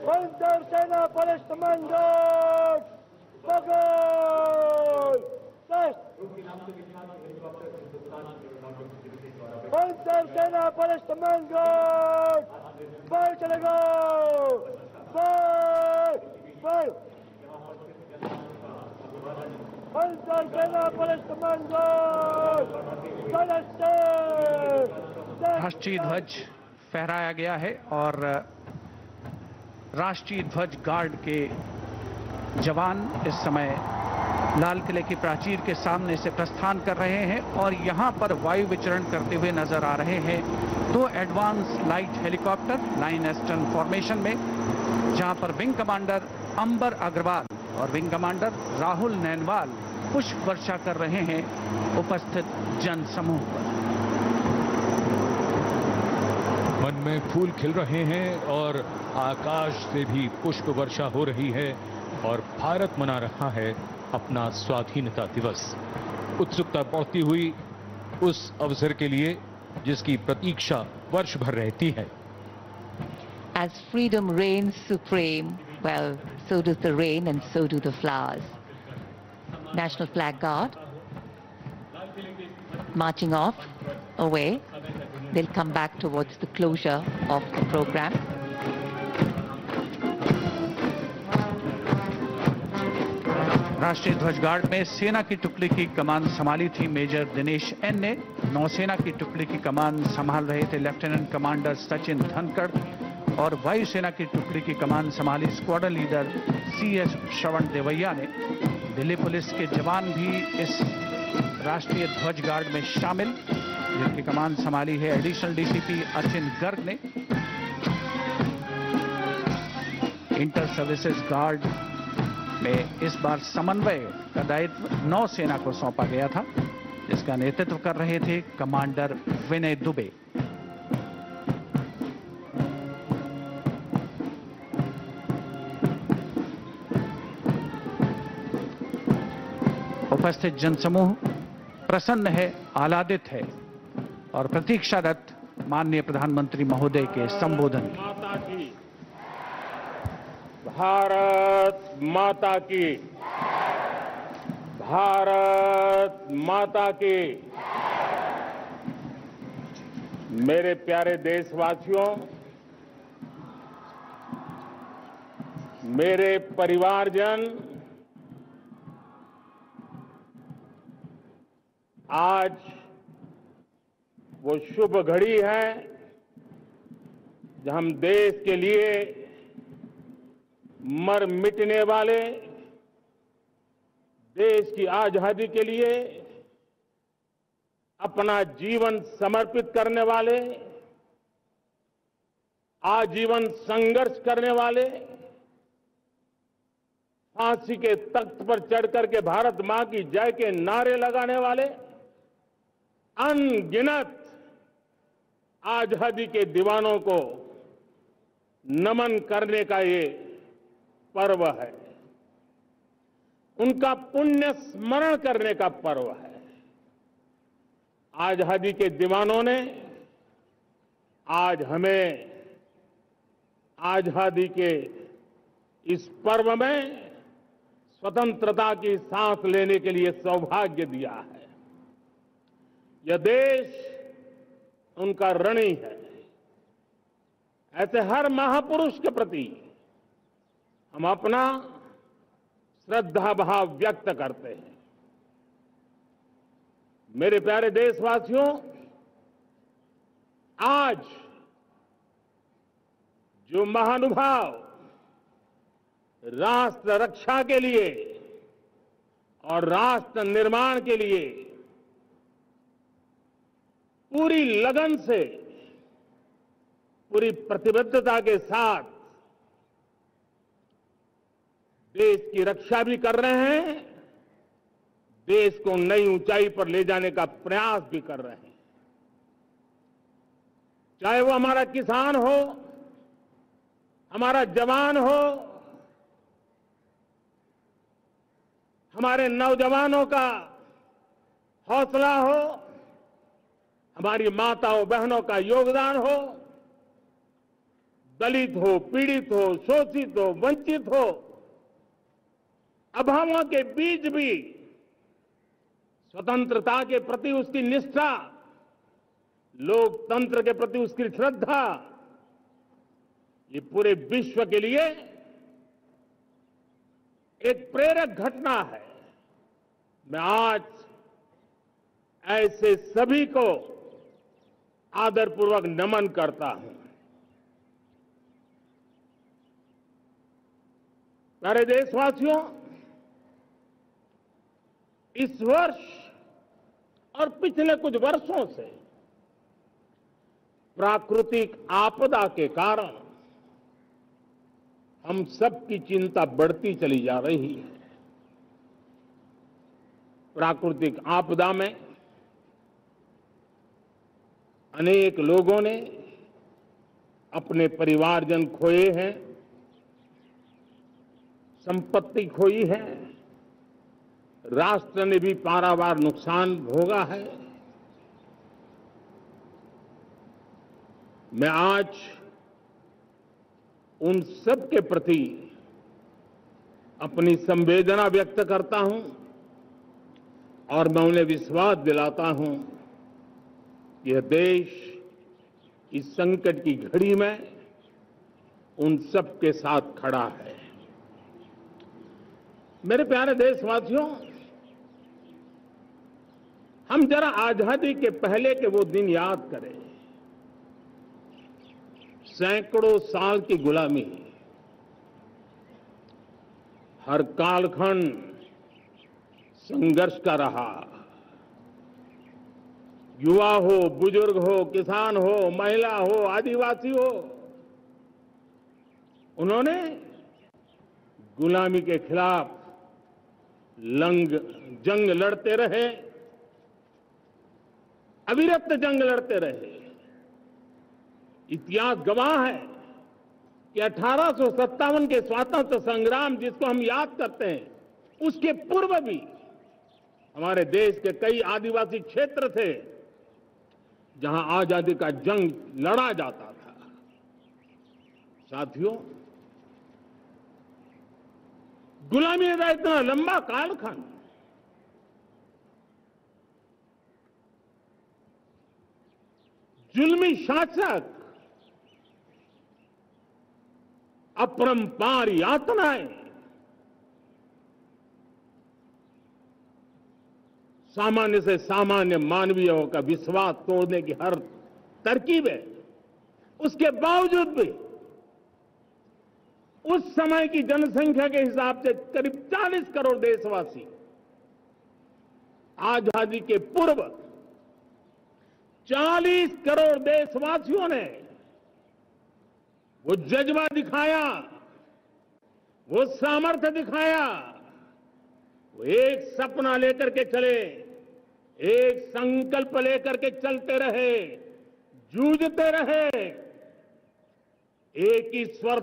Panzersena Palestmandos! Bagay! Panzersena Palestmandos! Fire chalega! Fire! Fire! Panzersena Palestmandos! Palestine! राष्ट्रीय ध्वज फहराया गया है और राष्ट्रीय ध्वज गार्ड के जवान इस समय लाल किले की प्राचीर के सामने से प्रस्थान कर रहे हैं और यहां पर वायु विचरण करते हुए नजर आ रहे हैं 2 advance light helicopter line astern formation में, जहां पर विंग कमांडर अंबर अग्रवाल और विंग कमांडर राहुल नैनवाल पुष्प वर्षा कर रहे हैं उपस्थित जन समूह पर। मन में फूल खिल रहे हैं और आकाश से भी पुष्प वर्षा हो रही है और भारत मना रहा है अपना स्वाधीनता दिवस। उत्सुकता बढ़ती हुई उस अवसर के लिए जिसकी प्रतीक्षा वर्ष भर रहती है। As freedom reigns supreme, well, so does the rain and so do the flowers. National Flag Guard marching off, away. They'll come back towards the closure of the program. राष्ट्रीय ध्वज गार्ड में सेना की टुकड़ी की कमान संभाली थी मेजर दिनेश एन ने। नौसेना की टुकड़ी की कमान संभाल रहे थे लेफ्टिनेंट कमांडर सचिन धनखड़ और वायुसेना की टुकड़ी की कमान संभाली स्क्वाड्रन लीडर CS श्रवण देवैया ने। दिल्ली पुलिस के जवान भी इस राष्ट्रीय ध्वज गार्ड में शामिल, जिनकी कमान संभाली है एडिशनल DCP अचिन गर्ग ने। इंटर सर्विसेज गार्ड में इस बार समन्वय का दायित्व नौसेना को सौंपा गया था, जिसका नेतृत्व कर रहे थे कमांडर विनय दुबे। उपस्थित जनसमूह प्रसन्न है, आह्लादित है और प्रतीक्षारत माननीय प्रधानमंत्री महोदय के संबोधन की। भारत माता की, भारत माता की। मेरे प्यारे देशवासियों, मेरे परिवारजन, आज वो शुभ घड़ी है जब हम देश के लिए मर मिटने वाले, देश की आजादी के लिए अपना जीवन समर्पित करने वाले, आजीवन संघर्ष करने वाले, फांसी के तख्त पर चढ़कर के भारत मां की जय के नारे लगाने वाले अनगिनत आजादी के दीवानों को नमन करने का ये पर्व है, उनका पुण्य स्मरण करने का पर्व है। आजादी के दीवानों ने आज हमें आजादी के इस पर्व में स्वतंत्रता की सांस लेने के लिए सौभाग्य दिया है। यह देश उनका ऋणी है। ऐसे हर महापुरुष के प्रति हम अपना श्रद्धा भाव व्यक्त करते हैं। मेरे प्यारे देशवासियों, आज जो महानुभाव राष्ट्र रक्षा के लिए और राष्ट्र निर्माण के लिए पूरी लगन से, पूरी प्रतिबद्धता के साथ देश की रक्षा भी कर रहे हैं, देश को नई ऊंचाई पर ले जाने का प्रयास भी कर रहे हैं। चाहे वो हमारा किसान हो, हमारा जवान हो, हमारे नौजवानों का हौसला हो, हमारी माताओं बहनों का योगदान हो, दलित हो, पीड़ित हो, शोषित हो, वंचित हो, अभावों के बीच भी स्वतंत्रता के प्रति उसकी निष्ठा, लोकतंत्र के प्रति उसकी श्रद्धा, ये पूरे विश्व के लिए एक प्रेरक घटना है। मैं आज ऐसे सभी को आदरपूर्वक नमन करता हूं। प्यारे देशवासियों, इस वर्ष और पिछले कुछ वर्षों से प्राकृतिक आपदा के कारण हम सबकी चिंता बढ़ती चली जा रही है। प्राकृतिक आपदा में अनेक लोगों ने अपने परिवारजन खोए हैं, संपत्ति खोई है, राष्ट्र ने भी पारावार नुकसान भोगा है। मैं आज उन सब के प्रति अपनी संवेदना व्यक्त करता हूं और मैं उन्हें विश्वास दिलाता हूं कि यह देश इस संकट की घड़ी में उन सब के साथ खड़ा है। मेरे प्यारे देशवासियों, हम जरा आजादी के पहले के वो दिन याद करें। सैकड़ों साल की गुलामी, हर कालखंड संघर्ष का रहा। युवा हो, बुजुर्ग हो, किसान हो, महिला हो, आदिवासी हो, उन्होंने गुलामी के खिलाफ जंग लड़ते रहे, अविरत जंग लड़ते रहे। इतिहास गवाह है कि 1857 के स्वातंत्र संग्राम जिसको हम याद करते हैं, उसके पूर्व भी हमारे देश के कई आदिवासी क्षेत्र थे जहां आजादी का जंग लड़ा जाता था। साथियों, गुलामी का इतना लंबा कालखंड, जुल्मी शासक, अपरंपार यातनाएं, सामान्य से सामान्य मानवीयों का विश्वास तोड़ने की हर तरकीब है। उसके बावजूद भी उस समय की जनसंख्या के हिसाब से करीब 40 करोड़ देशवासी आजादी के पूर्व 40 करोड़ देशवासियों ने वो जज्बा दिखाया, वो सामर्थ्य दिखाया, वो एक सपना लेकर के चले, एक संकल्प लेकर के चलते रहे, जूझते रहे, एक ही स्वर